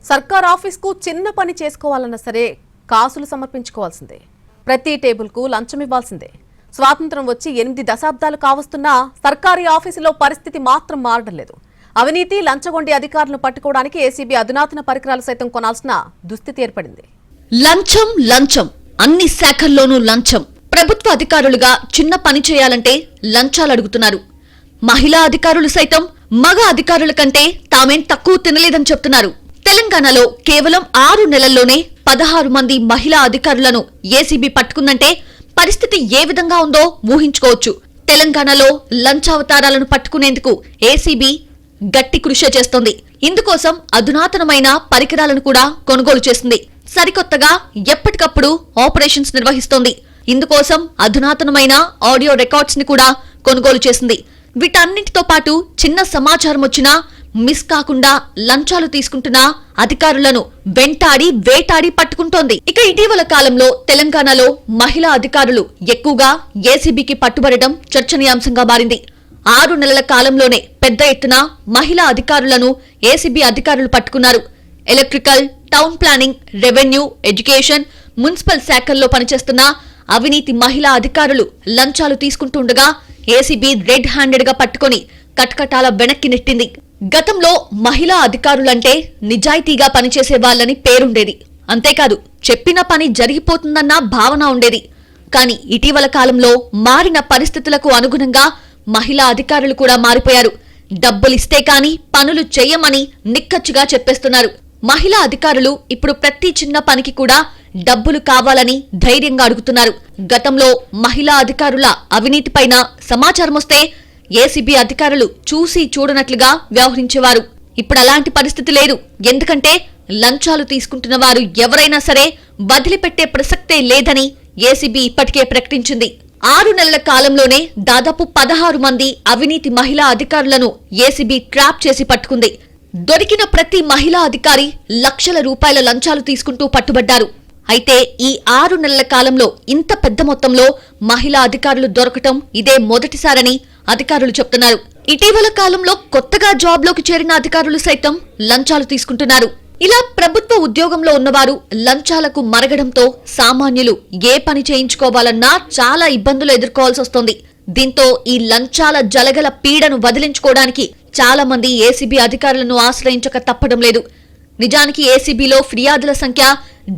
సర్కార్ ఆఫీస్కు చిన్న పని చేసుకోవాలన్నా సరే కాసులు సమర్పించుకోవాల్సిందే. ప్రతి టేబుల్కు లంచం ఇవ్వాల్సిందే. స్వాతంత్రం వచ్చి 8 దశాబ్దాలు కావస్తున్నా సర్కారీ ఆఫీసులో పరిస్థితి మాత్రం మారడం లేదు. అవినీతి లంచగొండి అధికారులను పట్టుకోవడానికి ఏసీబీ అధునాతన పరికరాలు సైతం కొనాల్సిన దుస్థితి ఏర్పడింది. లంచం లంచం అన్ని శాఖల్లోనూ లంచం. ప్రభుత్వ అధికారులుగా చిన్న పని చేయాలంటే లంచాలు అడుగుతున్నారు. మహిళా అధికారులు సైతం మగ అధికారుల కంటే తామేం తక్కువ తినలేదని చెప్తున్నారు. తెలంగాణలో కేవలం 6 నెలల్లోనే 16 మంది మహిళా అధికారులను ఏసీబీ పట్టుకుందంటే పరిస్థితి ఏ విధంగా ఉందో ఊహించుకోవచ్చు. తెలంగాణలో లంచావతారాలను పట్టుకునేందుకు ఏసీబీ గట్టి కృషి చేస్తోంది. ఇందుకోసం అధునాతనమైన పరికరాలను కూడా కొనుగోలు చేసింది. సరికొత్తగా ఎప్పటికప్పుడు ఆపరేషన్స్ నిర్వహిస్తోంది. ఇందుకోసం అధునాతనమైన ఆడియో రికార్డ్స్ ని కూడా కొనుగోలు చేసింది. వీటన్నింటితో పాటు చిన్న సమాచారం వచ్చినా మిస్ కాకుండా లంచాలు తీసుకుంటున్న అధికారులను వెంటాడి వేటాడి పట్టుకుంటోంది. ఇక ఇటీవల కాలంలో తెలంగాణలో మహిళా అధికారులు ఎక్కువగా ఏసీబీకి పట్టుబడడం చర్చనీయాంశంగా మారింది. 6 నెలల కాలంలోనే పెద్ద ఎత్తున మహిళా అధికారులను ఏసీబీ అధికారులు పట్టుకున్నారు. Electrical, town planning, revenue, education, municipal శాఖల్లో పనిచేస్తున్న అవినీతి మహిళా అధికారులు లంచాలు తీసుకుంటుండగా ఏసీబీ రెడ్ హ్యాండెడ్ గా పట్టుకుని కటకటాల వెనక్కి నెట్టింది. గతంలో మహిళా అధికారులంటే నిజాయితీగా పనిచేసే వాళ్ళని పేరుండేది. అంతేకాదు చెప్పిన పని జరిగిపోతుందన్న భావన ఉండేది. కానీ ఇటీవల కాలంలో మారిన పరిస్థితులకు అనుగుణంగా మహిళా అధికారులు కూడా మారిపోయారు. డబ్బులిస్తే కాని పనులు చెయ్యమని నిక్కచ్చిగా చెప్పేస్తున్నారు. మహిళా అధికారులు ఇప్పుడు ప్రతి చిన్న పనికి కూడా డబ్బులు కావాలని ధైర్యంగా అడుగుతున్నారు. గతంలో మహిళా అధికారుల అవినీతిపైన సమాచారం వస్తే ఏసీబీ అధికారులు చూసి చూడనట్లుగా వ్యవహరించేవారు. ఇప్పుడు అలాంటి పరిస్థితి లేదు. ఎందుకంటే లంచాలు తీసుకుంటున్న వారు ఎవరైనా సరే వదిలిపెట్టే ప్రసక్తే లేదని ఏసీబీ ఇప్పటికే ప్రకటించింది. 6 నెలల కాలంలోనే దాదాపు 16 మంది అవినీతి మహిళా అధికారులను ఏసీబీ ట్రాప్ చేసి పట్టుకుంది. దొరికిన ప్రతి మహిళా అధికారి లక్షల రూపాయల లంచాలు తీసుకుంటూ పట్టుబడ్డారు. అయితే ఈ 6 నెలల కాలంలో ఇంత పెద్ద మొత్తంలో మహిళా అధికారులు దొరకటం ఇదే మొదటిసారని అధికారులు చెప్తున్నారు. ఇటీవల కాలంలో కొత్తగా జాబ్లోకి చేరిన అధికారులు సైతం లంచాలు తీసుకుంటున్నారు. ఇలా ప్రభుత్వ ఉద్యోగంలో ఉన్నవారు లంచాలకు మరగడంతో సామాన్యులు ఏ పని చేయించుకోవాలన్నా చాలా ఇబ్బందులు ఎదుర్కోవాల్సి వస్తోంది. దీంతో ఈ లంచాల జలగల పీడను వదిలించుకోవడానికి చాలా మంది ఏసీబీ అధికారులను ఆశ్రయించక తప్పడం లేదు. నిజానికి ఏసీబీలో ఫిర్యాదుల సంఖ్య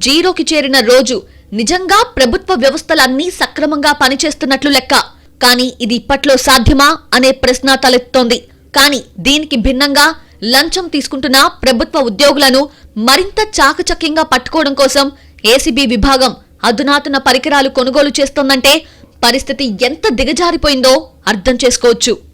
0కి చేరిన రోజు నిజంగా ప్రభుత్వ వ్యవస్థలన్నీ సక్రమంగా పనిచేస్తున్నట్లు లెక్క. కానీ ఇది ఇప్పట్లో సాధ్యమా అనే ప్రశ్న తలెత్తుతోంది. కానీ దీనికి భిన్నంగా లంచం తీసుకుంటున్న ప్రభుత్వ ఉద్యోగులను మరింత చాకచక్యంగా పట్టుకోవడం కోసం ఏసీబీ విభాగం అధునాతన పరికరాలు కొనుగోలు చేస్తోందంటే పరిస్థితి ఎంత దిగజారిపోయిందో అర్థం చేసుకోవచ్చు.